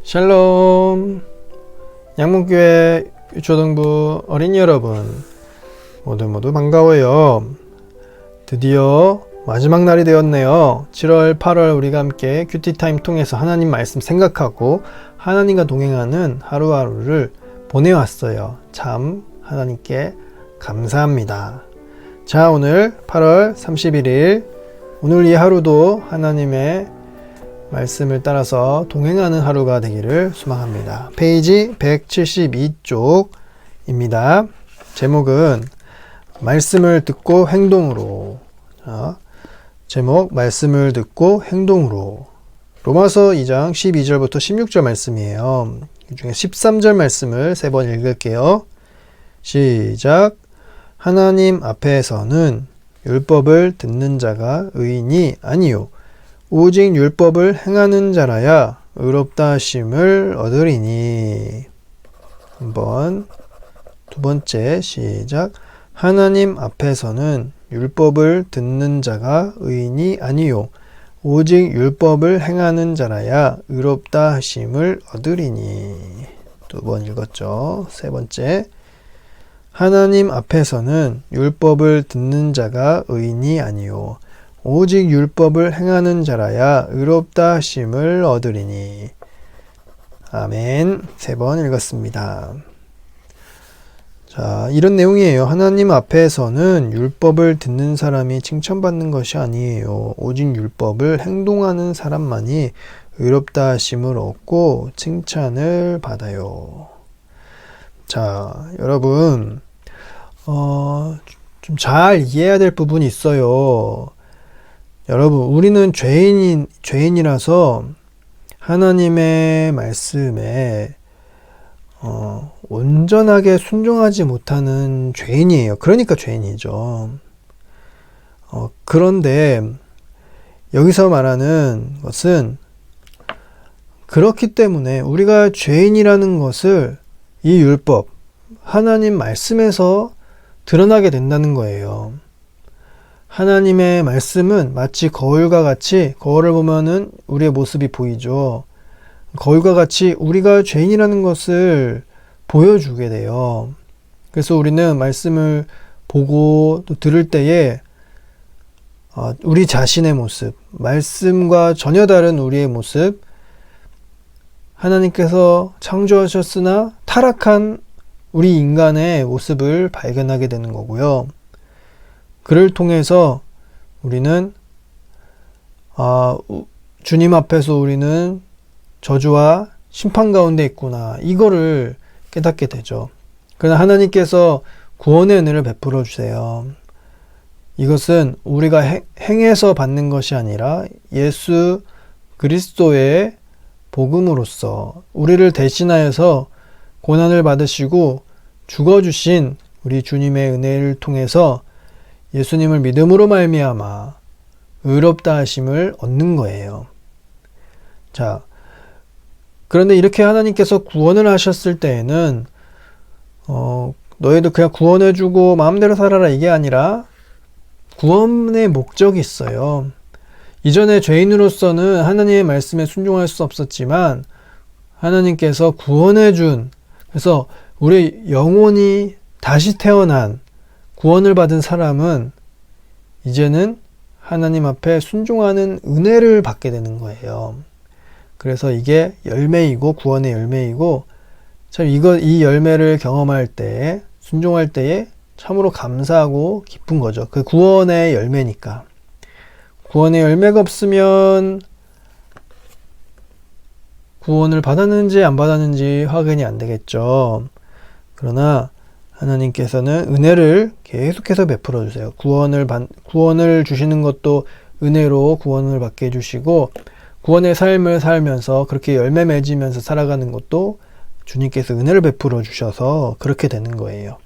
샬롬. 양문교회 유초등부 어린이 여러분, 모두 반가워요. 드디어 마지막 날이 되었네요. 7월 8월 우리가 함께 큐티타임 통해서 하나님 말씀 생각하고 하나님과 동행하는 하루하루를 보내왔어요. 참 하나님께 감사합니다. 자, 오늘 8월 31일 오늘 이 하루도 하나님의 말씀을 따라서 동행하는 하루가 되기를 소망합니다. 페이지 172쪽입니다. 제목은 말씀을 듣고 행동으로. 제목 말씀을 듣고 행동으로. 로마서 2장 12절부터 16절 말씀이에요. 이 중에 13절 말씀을 3번 읽을게요. 시작. 하나님 앞에서는 율법을 듣는 자가 의인이 아니요 오직 율법을 행하는 자라야 의롭다 하심을 얻으리니. 한번 두 번째 시작. 하나님 앞에서는 율법을 듣는 자가 의인이 아니요 오직 율법을 행하는 자라야 의롭다 하심을 얻으리니. 두 번 읽었죠. 세 번째. 하나님 앞에서는 율법을 듣는 자가 의인이 아니요 오직 율법을 행하는 자라야 의롭다 하심을 얻으리니. 아멘. 3번 읽었습니다. 자, 이런 내용이에요. 하나님 앞에서는 율법을 듣는 사람이 칭찬받는 것이 아니에요. 오직 율법을 행동하는 사람만이 의롭다 하심을 얻고 칭찬을 받아요. 자, 여러분, 좀 잘 이해해야 될 부분이 있어요. 여러분, 우리는 죄인이라서 하나님의 말씀에 온전하게 순종하지 못하는 죄인이에요. 그러니까 죄인이죠. 그런데 여기서 말하는 것은 그렇기 때문에 우리가 죄인이라는 것을 이 율법, 하나님 말씀에서 드러나게 된다는 거예요. 하나님의 말씀은 마치 거울과 같이, 거울을 보면은 우리의 모습이 보이죠. 거울과 같이 우리가 죄인이라는 것을 보여주게 돼요. 그래서 우리는 말씀을 보고 또 들을 때에 우리 자신의 모습, 말씀과 전혀 다른 우리의 모습, 하나님께서 창조하셨으나 타락한 우리 인간의 모습을 발견하게 되는 거고요. 그를 통해서 우리는 주님 앞에서 우리는 저주와 심판 가운데 있구나, 이거를 깨닫게 되죠. 그러나 하나님께서 구원의 은혜를 베풀어 주세요. 이것은 우리가 행해서 받는 것이 아니라 예수 그리스도의 복음으로써 우리를 대신하여서 고난을 받으시고 죽어주신 우리 주님의 은혜를 통해서 예수님을 믿음으로 말미암아 의롭다 하심을 얻는 거예요. 자, 그런데 이렇게 하나님께서 구원을 하셨을 때에는 너희도 그냥 구원해주고 마음대로 살아라, 이게 아니라 구원의 목적이 있어요. 이전에 죄인으로서는 하나님의 말씀에 순종할 수 없었지만 하나님께서 구원해준, 그래서 우리 영혼이 다시 태어난 구원을 받은 사람은 이제는 하나님 앞에 순종하는 은혜를 받게 되는 거예요. 그래서 이게 열매이고 구원의 열매이고, 참 이 열매를 경험할 때, 순종할 때에 참으로 감사하고 기쁜 거죠. 그 구원의 열매니까. 구원의 열매가 없으면 구원을 받았는지 안 받았는지 확인이 안 되겠죠. 그러나 하나님께서는 은혜를 계속해서 베풀어 주세요. 구원을 주시는 것도 은혜로 구원을 받게 해주시고, 구원의 삶을 살면서 그렇게 열매 맺으면서 살아가는 것도 주님께서 은혜를 베풀어 주셔서 그렇게 되는 거예요.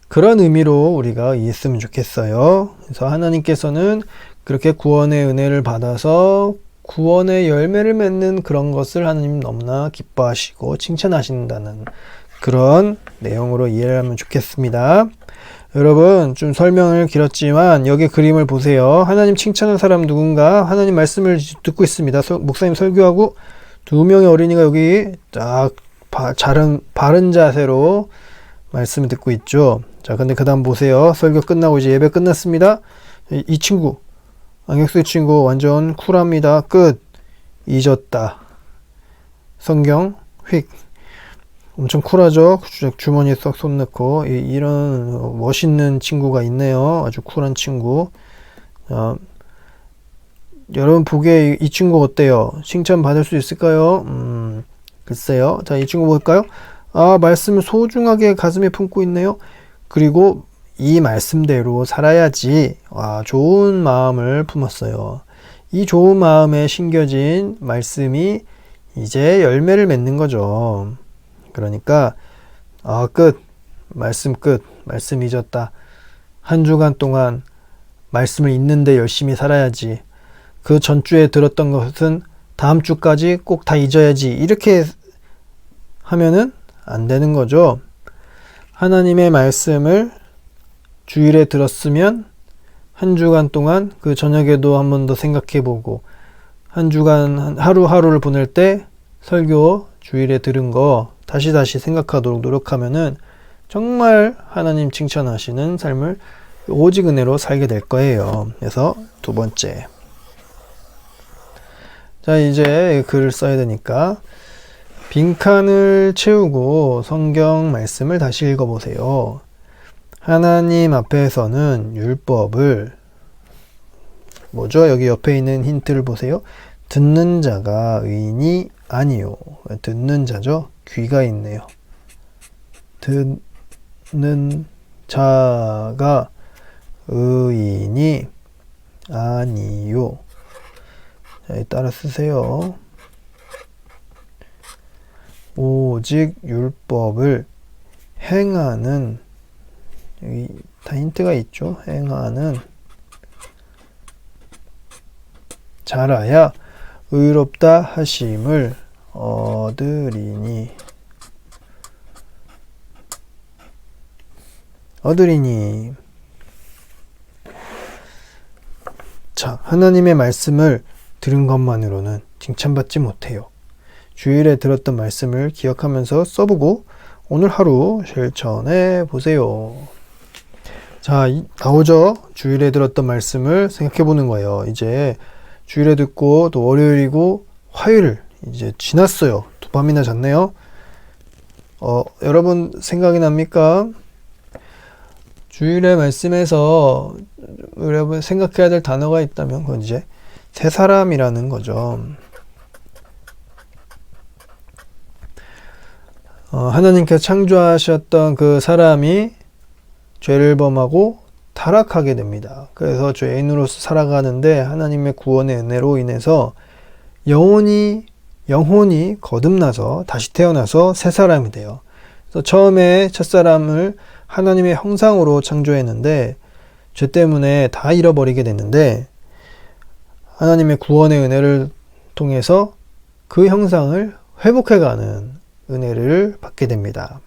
그런 의미로 우리가 이해했으면 좋겠어요. 그래서 하나님께서는 그렇게 구원의 은혜를 받아서 구원의 열매를 맺는 그런 것을 하나님 너무나 기뻐하시고 칭찬하신다는 그런 내용으로 이해를 하면 좋겠습니다. 여러분, 좀 설명을 길었지만 여기 그림을 보세요. 하나님 칭찬한 사람 누군가? 하나님 말씀을 듣고 있습니다. 목사님 설교하고 두 명의 어린이가 여기 딱 바른 자세로 말씀을 듣고 있죠. 자, 근데 그 다음 보세요. 설교 끝나고 이제 예배 끝났습니다. 이 친구, 안경 쓴 친구 완전 쿨합니다. 끝. 잊었다. 성경 휙. 엄청 쿨하죠. 주머니에 쏙 손 넣고 이런 멋있는 친구가 있네요. 아주 쿨한 친구. 여러분 보기에 이 친구 어때요? 칭찬 받을 수 있을까요? 글쎄요. 자, 이 친구 볼까요? 아, 말씀을 소중하게 가슴에 품고 있네요. 그리고 이 말씀대로 살아야지. 아, 좋은 마음을 품었어요. 이 좋은 마음에 심겨진 말씀이 이제 열매를 맺는 거죠. 그러니까 끝. 말씀 끝. 말씀 잊었다. 한 주간 동안 말씀을 읽는데 열심히 살아야지. 그 전주에 들었던 것은 다음 주까지 꼭 다 잊어야지. 이렇게 하면은 안 되는 거죠. 하나님의 말씀을 주일에 들었으면 한 주간 동안 그 저녁에도 한 번 더 생각해 보고, 한 주간 하루하루를 보낼 때 설교 주일에 들은 거 다시 생각하도록 노력하면은 정말 하나님 칭찬하시는 삶을 오직 은혜로 살게 될 거예요. 그래서 두 번째. 자, 이제 글을 써야 되니까 빈칸을 채우고 성경 말씀을 다시 읽어보세요. 하나님 앞에서는 율법을, 뭐죠? 여기 옆에 있는 힌트를 보세요. 듣는 자가 의인이 아니요. 듣는 자죠? 귀가 있네요. 듣는 자가 의인이 아니요. 자, 따라 쓰세요. 오직 율법을 행하는, 여기 다 힌트가 있죠. 행하는 자라야 의롭다 하심을 얻으리니. 자, 하나님의 말씀을 들은 것만으로는 칭찬받지 못해요. 주일에 들었던 말씀을 기억하면서 써보고 오늘 하루 실천해 보세요. 자, 나오죠? 주일에 들었던 말씀을 생각해 보는 거예요. 이제 주일에 듣고 또 월요일이고 화요일 이제 지났어요. 두 밤이나 잤네요. 여러분 생각이 납니까? 주일의 말씀에서 여러분 생각해야 될 단어가 있다면 그건 이제 새 사람이라는 거죠. 하나님께서 창조하셨던 그 사람이 죄를 범하고 타락하게 됩니다. 그래서 죄인으로서 살아가는데 하나님의 구원의 은혜로 인해서 영혼이 거듭나서 다시 태어나서 새 사람이 돼요. 그래서 처음에 첫사람을 하나님의 형상으로 창조했는데 죄 때문에 다 잃어버리게 됐는데 하나님의 구원의 은혜를 통해서 그 형상을 회복해가는 은혜를 받게 됩니다.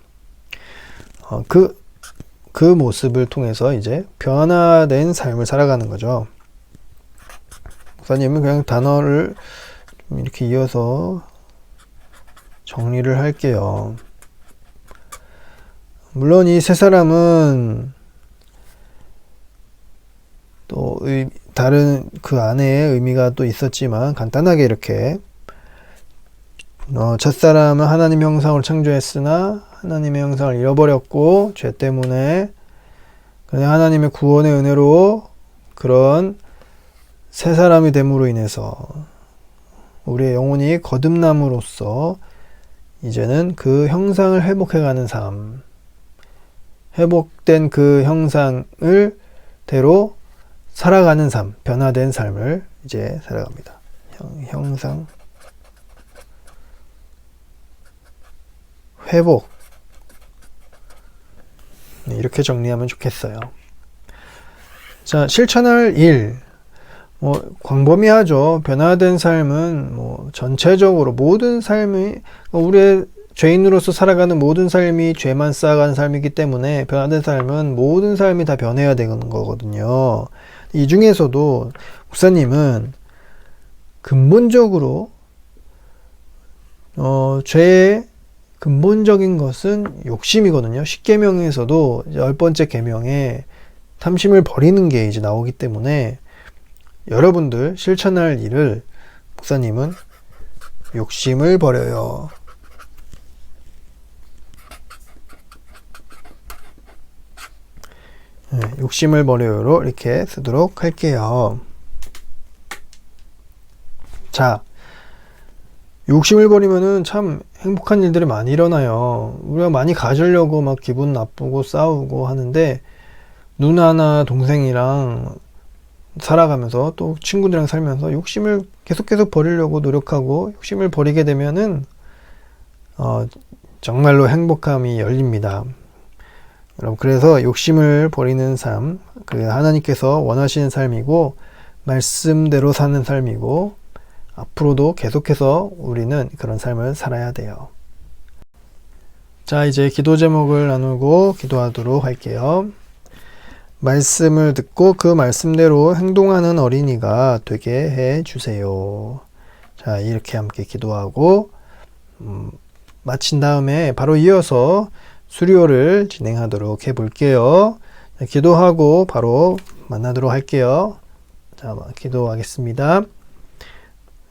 그 모습을 통해서 이제 변화된 삶을 살아가는 거죠. 목사님은 그냥 단어를 좀 이렇게 이어서 정리를 할게요. 물론 이 세 사람은 또 다른 그 안에 의미가 또 있었지만 간단하게 이렇게 첫사람은 하나님의 형상으로 창조했으나 하나님의 형상을 잃어버렸고 죄 때문에 그냥 하나님의 구원의 은혜로 그런 새 사람이 됨으로 인해서 우리의 영혼이 거듭남으로써 이제는 그 형상을 회복해가는 삶, 회복된 그 형상을 대로 살아가는 삶, 변화된 삶을 이제 살아갑니다. 형상 회복. 네, 이렇게 정리하면 좋겠어요. 자, 실천할 일. 광범위하죠. 변화된 삶은 전체적으로 모든 삶이, 우리의 죄인으로서 살아가는 모든 삶이 죄만 쌓아가는 삶이기 때문에 변화된 삶은 모든 삶이 다 변해야 되는 거거든요. 이 중에서도 목사님은 근본적으로 죄의 근본적인 것은 욕심이거든요. 10계명에서도 10번째 계명에 탐심을 버리는 게 이제 나오기 때문에 여러분들 실천할 일을 목사님은 욕심을 버려요. 네, 욕심을 버려요로 이렇게 쓰도록 할게요. 자, 욕심을 버리면은 참 행복한 일들이 많이 일어나요. 우리가 많이 가지려고 막 기분 나쁘고 싸우고 하는데 누나나 동생이랑 살아가면서 또 친구들이랑 살면서 욕심을 계속해서 버리려고 노력하고 욕심을 버리게 되면은 정말로 행복함이 열립니다. 여러분, 그래서 욕심을 버리는 삶, 그 하나님께서 원하시는 삶이고 말씀대로 사는 삶이고 앞으로도 계속해서 우리는 그런 삶을 살아야 돼요. 자, 이제 기도 제목을 나누고 기도하도록 할게요. 말씀을 듣고 그 말씀대로 행동하는 어린이가 되게 해 주세요. 자, 이렇게 함께 기도하고 마친 다음에 바로 이어서 수료를 진행하도록 해 볼게요. 기도하고 바로 만나도록 할게요. 자, 기도하겠습니다.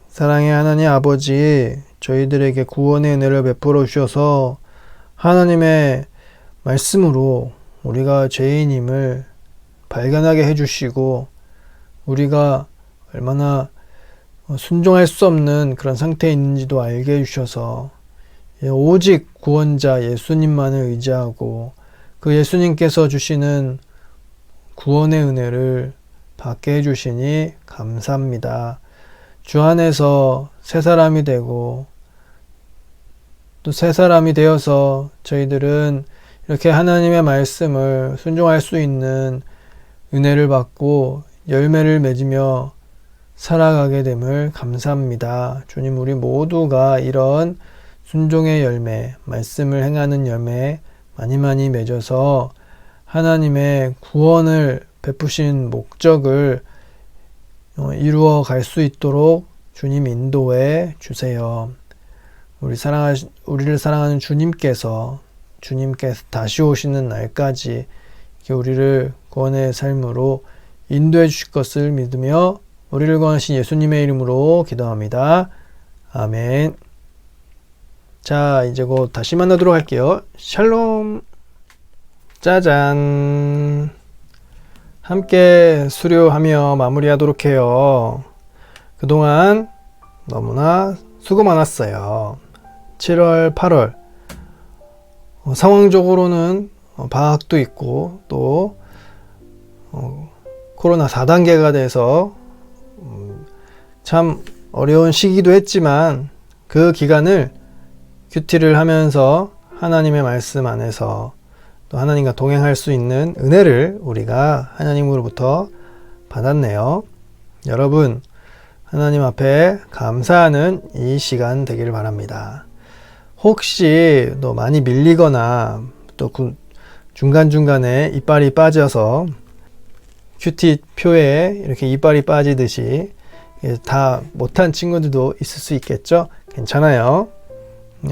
사랑의 하나님 아버지, 저희들에게 구원의 은혜를 베풀어 주셔서 하나님의 말씀으로 우리가 죄인임을 발견하게 해주시고 우리가 얼마나 순종할 수 없는 그런 상태에 있는지도 알게 해주셔서 오직 구원자 예수님만을 의지하고 그 예수님께서 주시는 구원의 은혜를 받게 해주시니 감사합니다. 주 안에서 새 사람이 되고 또 새 사람이 되어서 저희들은 이렇게 하나님의 말씀을 순종할 수 있는 은혜를 받고 열매를 맺으며 살아가게 됨을 감사합니다. 주님, 우리 모두가 이런 순종의 열매, 말씀을 행하는 열매 많이 많이 맺어서 하나님의 구원을 베푸신 목적을 이루어 갈 수 있도록 주님 인도해 주세요. 우리를 사랑하는 주님께서 다시 오시는 날까지 우리를 구원의 삶으로 인도해 주실 것을 믿으며 우리를 구원하신 예수님의 이름으로 기도합니다. 아멘. 자, 이제 곧 다시 만나도록 할게요. 샬롬. 짜잔. 함께 수료하며 마무리하도록 해요. 그동안 너무나 수고 많았어요. 7월, 8월 상황적으로는 방학도 있고 또 코로나 4단계가 돼서 참 어려운 시기도 했지만 그 기간을 큐티를 하면서 하나님의 말씀 안에서 또 하나님과 동행할 수 있는 은혜를 우리가 하나님으로부터 받았네요. 여러분, 하나님 앞에 감사하는 이 시간 되기를 바랍니다. 혹시 또 많이 밀리거나 또 중간중간에 이빨이 빠져서 큐티 표에 이렇게 이빨이 빠지듯이 다 못한 친구들도 있을 수 있겠죠? 괜찮아요.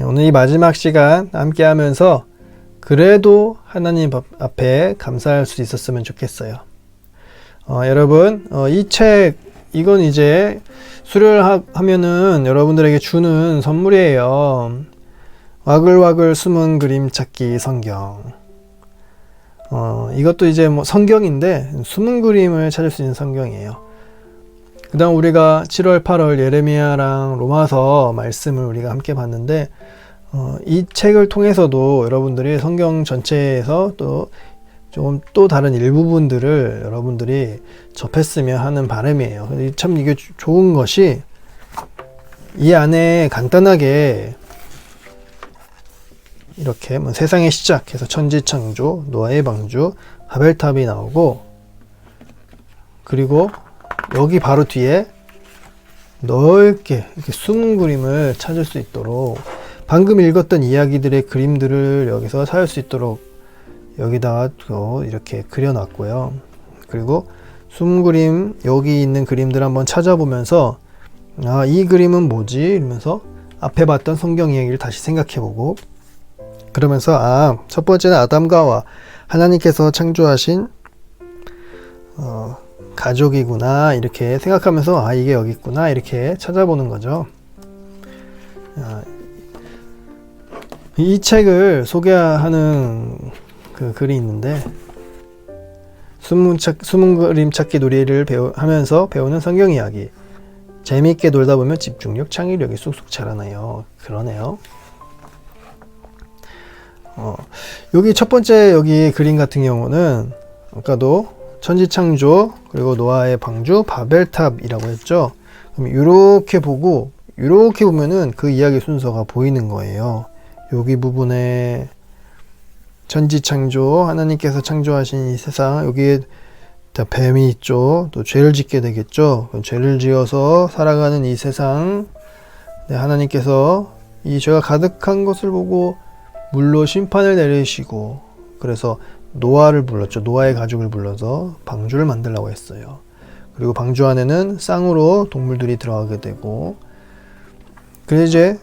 오늘 이 마지막 시간 함께 하면서 그래도 하나님 앞에 감사할 수 있었으면 좋겠어요. 여러분, 이 책, 이건 이제 수료를 하면은 여러분들에게 주는 선물이에요. 와글와글 숨은 그림 찾기 성경. 이것도 이제 뭐 성경인데 숨은 그림을 찾을 수 있는 성경이에요. 그 다음 우리가 7월, 8월 예레미야랑 로마서 말씀을 우리가 함께 봤는데 이 책을 통해서도 여러분들이 성경 전체에서 또 조금 또 다른 일부분들을 여러분들이 접했으면 하는 바람이에요. 참 이게 좋은 것이 이 안에 간단하게 이렇게 뭐 세상의 시작해서 천지창조, 노아의 방주, 바벨탑이 나오고 그리고 여기 바로 뒤에 넓게 이렇게 숨은 그림을 찾을 수 있도록 방금 읽었던 이야기들의 그림들을 여기서 찾을 수 있도록 여기다가 또 이렇게 그려놨고요. 그리고 숨은 그림, 여기 있는 그림들 한번 찾아보면서 이 그림은 뭐지? 이러면서 앞에 봤던 성경 이야기를 다시 생각해보고, 그러면서 첫 번째는 아담과 하와, 하나님께서 창조하신 가족이구나 이렇게 생각하면서 이게 여기 있구나 이렇게 찾아보는 거죠. 이 책을 소개하는 그 글이 있는데, 숨은 그림 찾기 놀이를 하면서 배우는 성경 이야기. 재미있게 놀다 보면 집중력, 창의력이 쑥쑥 자라나요. 그러네요. 여기 첫 번째 여기 그림 같은 경우는 아까도 천지창조, 그리고 노아의 방주, 바벨탑이라고 했죠. 그럼 이렇게 보면은 그 이야기 순서가 보이는 거예요. 여기 부분에 천지창조, 하나님께서 창조하신 이 세상, 여기에 뱀이 있죠. 또 죄를 짓게 되겠죠. 죄를 지어서 살아가는 이 세상, 하나님께서 이 죄가 가득한 것을 보고 물로 심판을 내리시고, 그래서 노아를 불렀죠. 노아의 가족을 불러서 방주를 만들라고 했어요. 그리고 방주 안에는 쌍으로 동물들이 들어가게 되고, 그래서 이제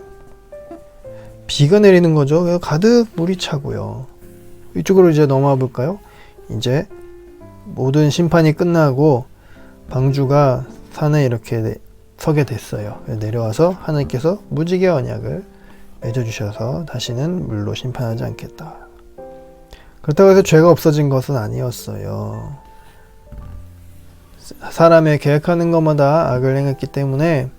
비가 내리는 거죠. 그래서 가득 물이 차고요. 이쪽으로 이제 넘어와 볼까요? 이제 모든 심판이 끝나고 방주가 산에 이렇게 서게 됐어요. 내려와서 하나님께서 무지개 언약을 맺어주셔서 다시는 물로 심판하지 않겠다. 그렇다고 해서 죄가 없어진 것은 아니었어요. 사람의 계획하는 것마다 악을 행했기 때문에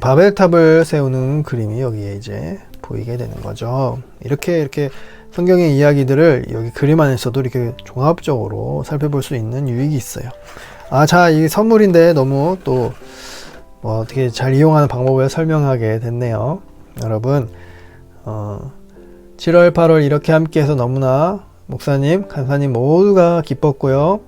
바벨탑을 세우는 그림이 여기에 이제 보이게 되는 거죠. 이렇게 성경의 이야기들을 여기 그림 안에서도 이렇게 종합적으로 살펴볼 수 있는 유익이 있어요. 자, 이 선물인데 너무 또 어떻게 잘 이용하는 방법을 설명하게 됐네요. 여러분, 7월, 8월 이렇게 함께해서 너무나 목사님, 간사님 모두가 기뻤고요.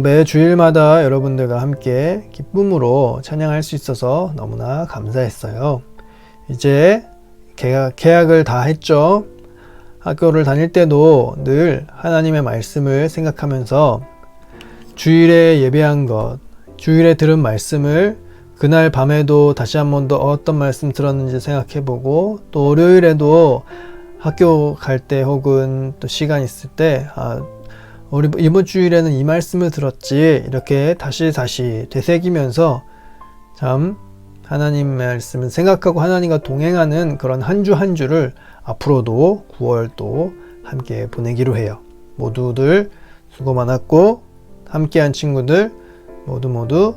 매 주일마다 여러분들과 함께 기쁨으로 찬양할 수 있어서 너무나 감사했어요. 이제 계약을 다 했죠. 학교를 다닐 때도 늘 하나님의 말씀을 생각하면서 주일에 예배한 것, 주일에 들은 말씀을 그날 밤에도 다시 한 번 더 어떤 말씀 들었는지 생각해보고, 또 월요일에도 학교 갈 때 혹은 또 시간 있을 때 우리 이번 주일에는 이 말씀을 들었지 이렇게 다시 되새기면서 참 하나님 말씀을 생각하고 하나님과 동행하는 그런 한 주 한 주를 앞으로도 9월도 함께 보내기로 해요. 모두들 수고 많았고, 함께한 친구들 모두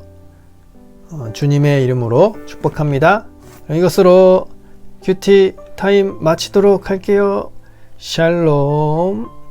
주님의 이름으로 축복합니다. 이것으로 큐티 타임 마치도록 할게요. 샬롬.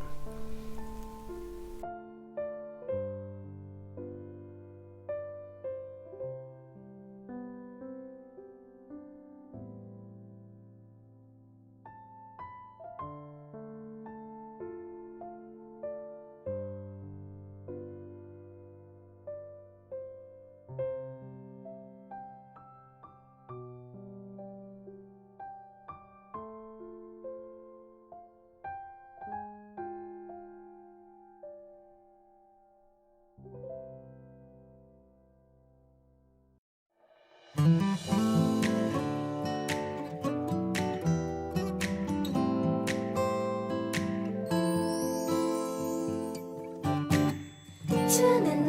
주는